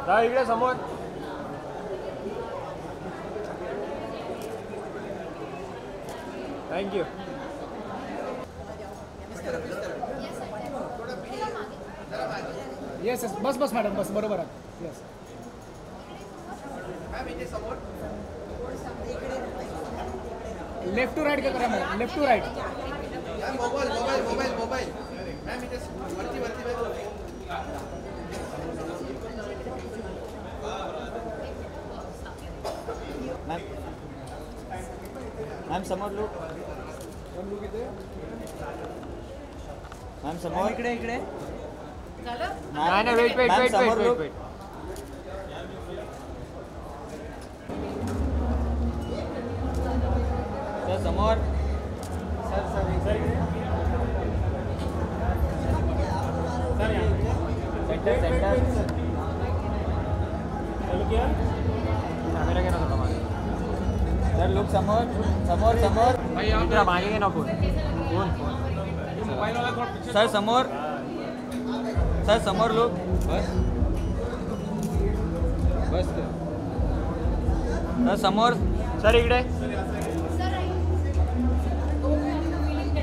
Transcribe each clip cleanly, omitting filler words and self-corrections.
जा इकडे समोर. थँक्यू. येस येस बस बस मॅडम बस बरोबर आहे. येस लेफ्ट टू राईट का करा madam. Left to right. Mobile mobile mobile mobile ma'am इथे वरती वरती मॅम मॅम समोर लुक. मॅम समोर. इकडे इकडे. नाही नाही वेट वेट मॅम वेट समोर वेट लुक. वेट. सर समोर. Sir sir centre centre. Camera घे ना थोडा मागे. सर लुक समोर समोर समोर. इकडे मागे घे ना फोन. सर समोर. सर समोर लुक. बस बस. सर समोर. सर इकडे.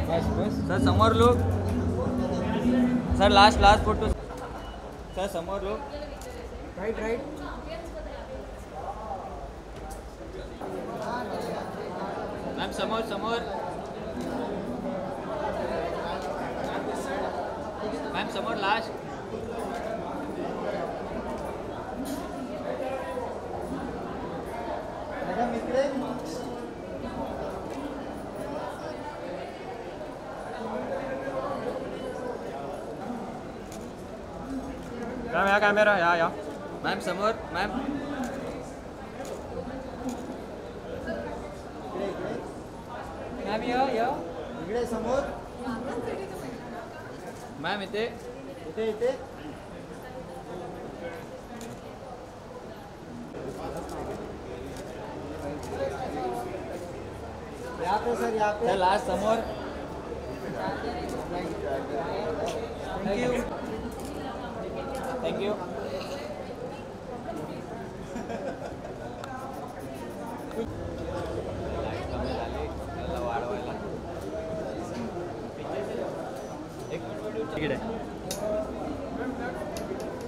बस बस. सर समोर look. Sir last last photo. Sir समोर लुक. Right right. मॅम समोर समोर. मॅम समोर लास्ट. मॅडम इकडे. मॅम या कॅमेरा या या. मॅम समोर. मॅम मॅम या इकडे समोर. मॅम इथे इथे इथे. यहाँ पे सर यहाँ पे. लास्ट समोर. Thank you thank you. इकडे.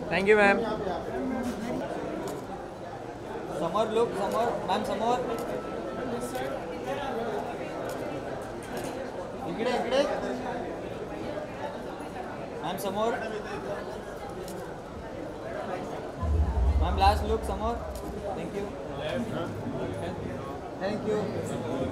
Thank you ma'am. समोर लुक समोर. मॅम समोर. इकडे इकडे. मॅम समोर. मॅम लास्ट लुक समोर. Thank you thank you.